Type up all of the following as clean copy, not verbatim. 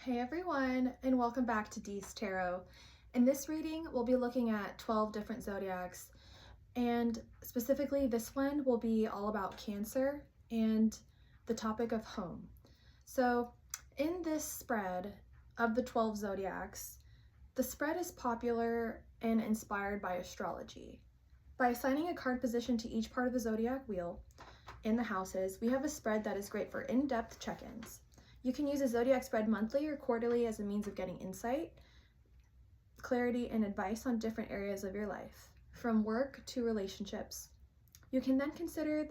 Hey everyone, and welcome back to Dee's Tarot. In this reading, we'll be looking at 12 different zodiacs, and specifically this one will be all about Cancer and the topic of home. So in this spread of the 12 zodiacs, the spread is popular and inspired by astrology. By assigning a card position to each part of the zodiac wheel in the houses, we have a spread that is great for in-depth check-ins. You can use a zodiac spread monthly or quarterly as a means of getting insight, clarity, and advice on different areas of your life, from work to relationships. You can then consider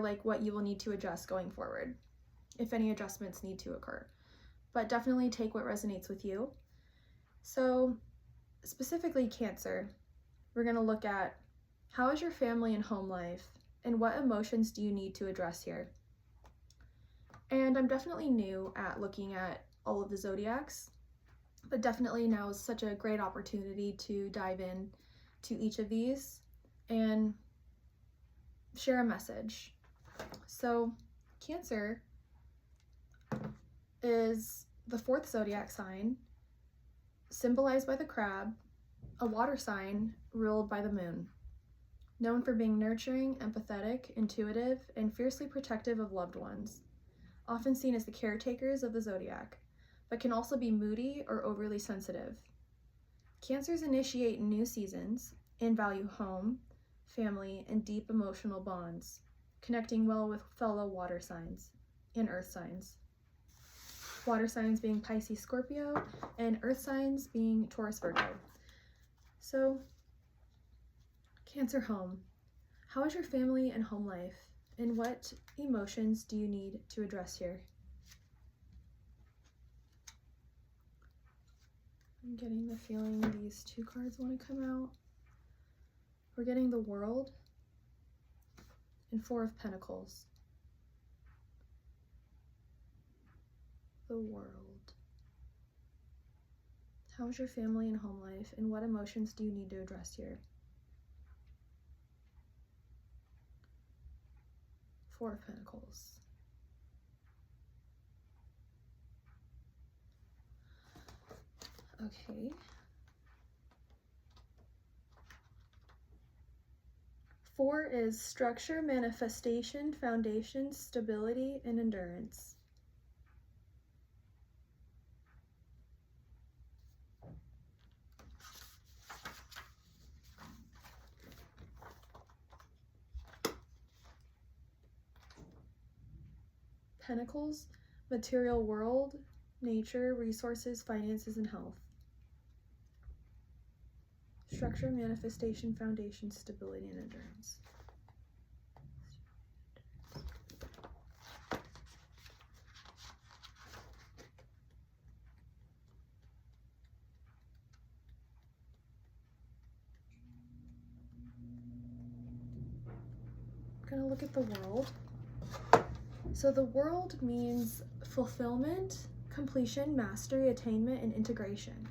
like what you will need to adjust going forward, if any adjustments need to occur. But definitely take what resonates with you. So specifically Cancer, we're going to look at how is your family and home life, and what emotions do you need to address here? And I'm definitely new at looking at all of the zodiacs, but definitely now is such a great opportunity to dive in to each of these and share a message. So Cancer is the fourth zodiac sign, symbolized by the crab, a water sign ruled by the moon, known for being nurturing, empathetic, intuitive, and fiercely protective of loved ones. Often seen as the caretakers of the zodiac, but can also be moody or overly sensitive. Cancers initiate new seasons and value home, family, and deep emotional bonds, connecting well with fellow water signs and earth signs. Water signs being Pisces, Scorpio, and earth signs being Taurus, Virgo. So, Cancer home. How is your family and home life? And what emotions do you need to address here? I'm getting the feeling these two cards want to come out. We're getting the World and Four of Pentacles. The World. How's your family and home life? And what emotions do you need to address here? Four of Pentacles. Okay. Four is structure, manifestation, foundation, stability, and endurance. Pentacles, material world, nature, resources, finances, and health. Structure, manifestation, foundation, stability, and endurance. I'm gonna look at the World. So the World means fulfillment, completion, mastery, attainment, and integration.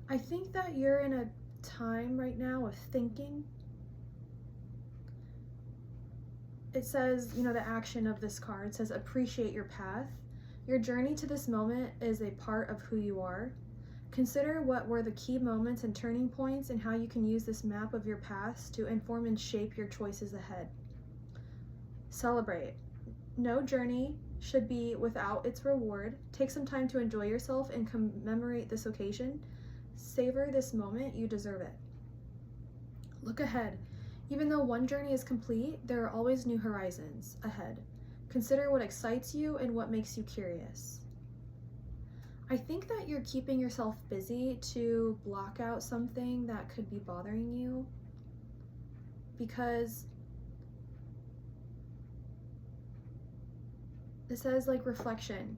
I think that you're in a time right now of thinking. It says, the action of this card says appreciate your path. Your journey to this moment is a part of who you are. Consider what were the key moments and turning points and how you can use this map of your past to inform and shape your choices ahead. Celebrate. No journey should be without its reward. Take some time to enjoy yourself and commemorate this occasion. Savor this moment, you deserve it. Look ahead. Even though one journey is complete, there are always new horizons ahead. Consider what excites you and what makes you curious. I think that you're keeping yourself busy to block out something that could be bothering you, because it says reflection.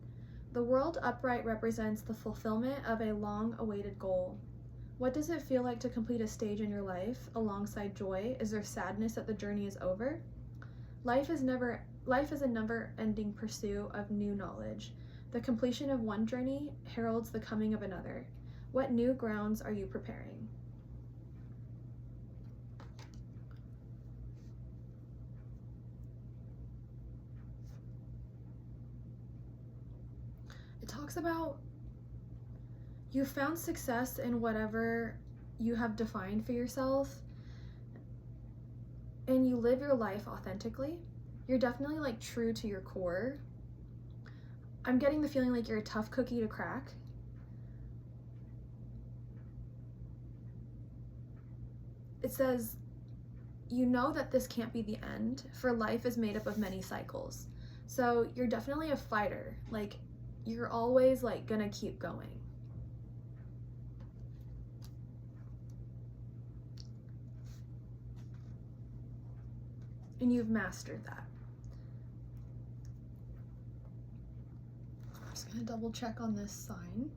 The World upright represents the fulfillment of a long-awaited goal. What does it feel like to complete a stage in your life alongside joy? Is there sadness that the journey is over? Life is a never-ending pursuit of new knowledge. The completion of one journey heralds the coming of another. What new grounds are you preparing? It talks about you found success in whatever you have defined for yourself, and you live your life authentically. You're definitely like true to your core. I'm getting the feeling like you're a tough cookie to crack. It says, you know that this can't be the end, for life is made up of many cycles. So you're definitely a fighter. Like, you're always like gonna keep going. And you've mastered that. I'm just gonna double check on this sign.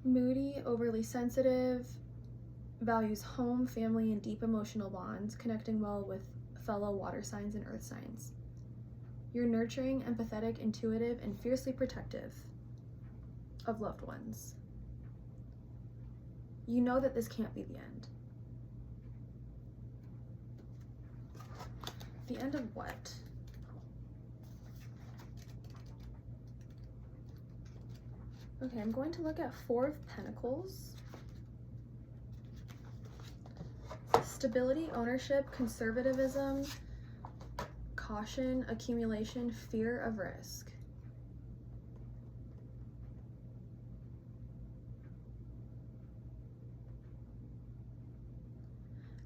Moody, overly sensitive, values home, family, and deep emotional bonds, connecting well with fellow water signs and earth signs. You're nurturing, empathetic, intuitive, and fiercely protective of loved ones. You know that this can't be the end. The end of what? Okay, I'm going to look at Four of Pentacles. Stability, ownership, conservatism, caution, accumulation, fear of risk.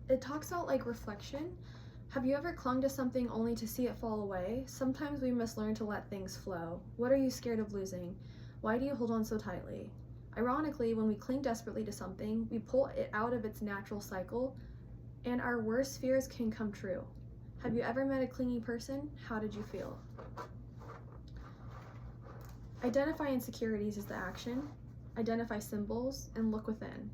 It talks about like reflection. Have you ever clung to something only to see it fall away? Sometimes we must learn to let things flow. What are you scared of losing? Why do you hold on so tightly? Ironically, when we cling desperately to something, we pull it out of its natural cycle, and our worst fears can come true. Have you ever met a clingy person? How did you feel? Identify insecurities is the action. Identify symbols and look within.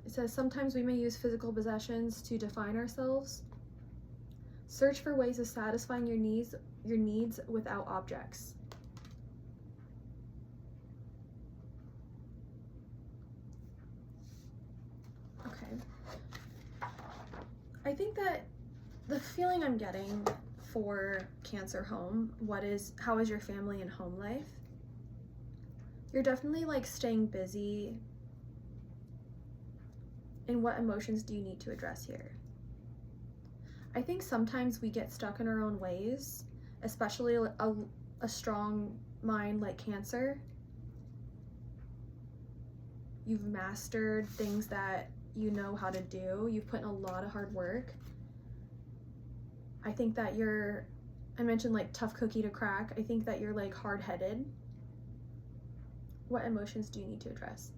It says, sometimes we may use physical possessions to define ourselves. Search for ways of satisfying your needs without objects. Okay. I think that the feeling I'm getting for Cancer home, how is your family and home life? You're definitely like staying busy. And what emotions do you need to address here? I think sometimes we get stuck in our own ways, especially a strong mind like Cancer. You've mastered things that you know how to do. You've put in a lot of hard work. I think that I mentioned like tough cookie to crack. I think that you're like hard-headed. What emotions do you need to address?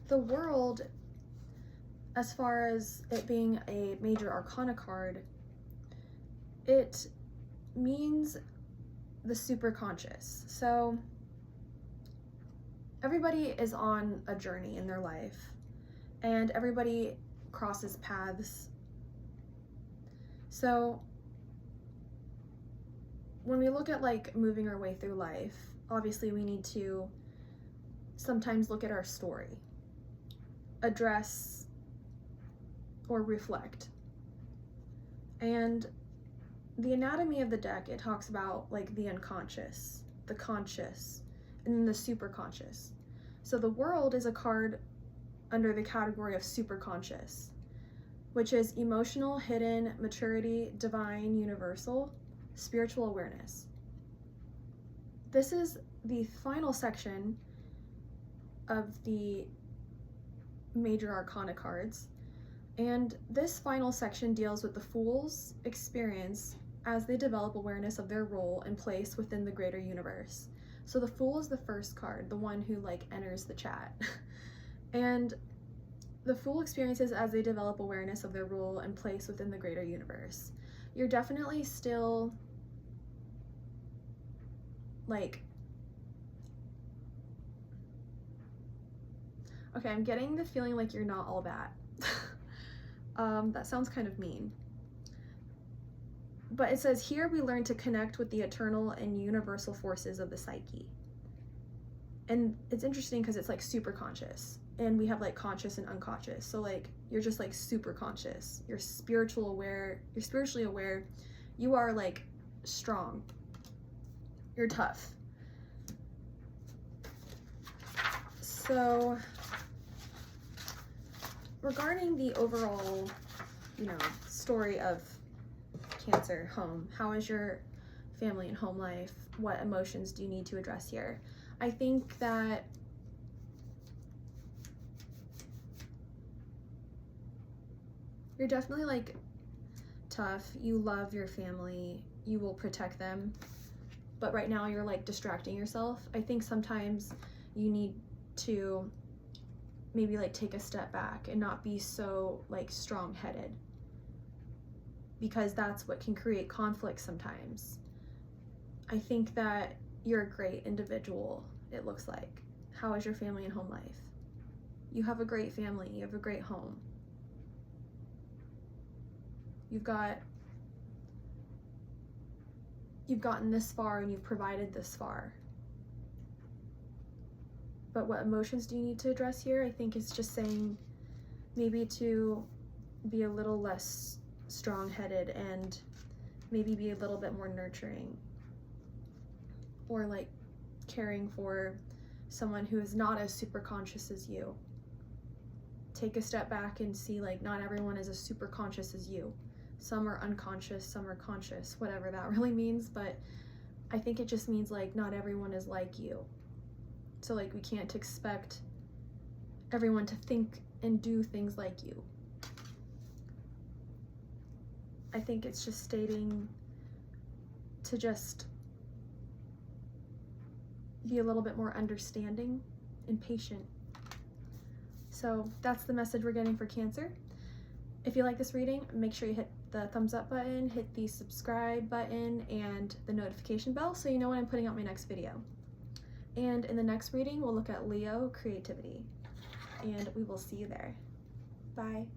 The World, as far as it being a major arcana card, it means the super conscious. So everybody is on a journey in their life, and everybody crosses paths. So when we look at like moving our way through life, obviously we need to sometimes look at our story, address or reflect. And the anatomy of the deck, it talks about like the unconscious, the conscious, and then the super conscious. So the World is a card under the category of super conscious, which is emotional, hidden, maturity, divine, universal, spiritual awareness. This is the final section of the major arcana cards, and this final section deals with the Fool's experience as they develop awareness of their role and place within the greater universe. So the Fool is the first card, the one who like enters the chat. And the Fool experiences as they develop awareness of their role and place within the greater universe. You're definitely still like, okay, I'm getting the feeling like you're not all that. That sounds kind of mean. But it says here we learn to connect with the eternal and universal forces of the psyche. And it's interesting because it's like super conscious. And we have like conscious and unconscious. So like you're just like super conscious. You're spiritually aware. You are like strong. You're tough. So regarding the overall, story of Cancer home, how is your family and home life? What emotions do you need to address here? I think that you're definitely like tough. You love your family. You will protect them. But right now you're like distracting yourself. I think sometimes you need to maybe like take a step back and not be so like strong-headed, because that's what can create conflict sometimes. I think that you're a great individual, it looks like. How is your family and home life? You have a great family, you have a great home. You've gotten this far and you've provided this far. But what emotions do you need to address here? I think it's just saying maybe to be a little less strong-headed and maybe be a little bit more nurturing, or like caring for someone who is not as super conscious as you. Take a step back and see like not everyone is as super conscious as you. Some are unconscious, some are conscious, whatever that really means, but I think it just means like not everyone is like you. So like we can't expect everyone to think and do things like you. I think it's just stating to just be a little bit more understanding and patient. So that's the message we're getting for Cancer. If you like this reading, make sure you hit the thumbs up button, hit the subscribe button, and the notification bell so you know when I'm putting out my next video. And in the next reading, we'll look at Leo creativity, and we will see you there. Bye.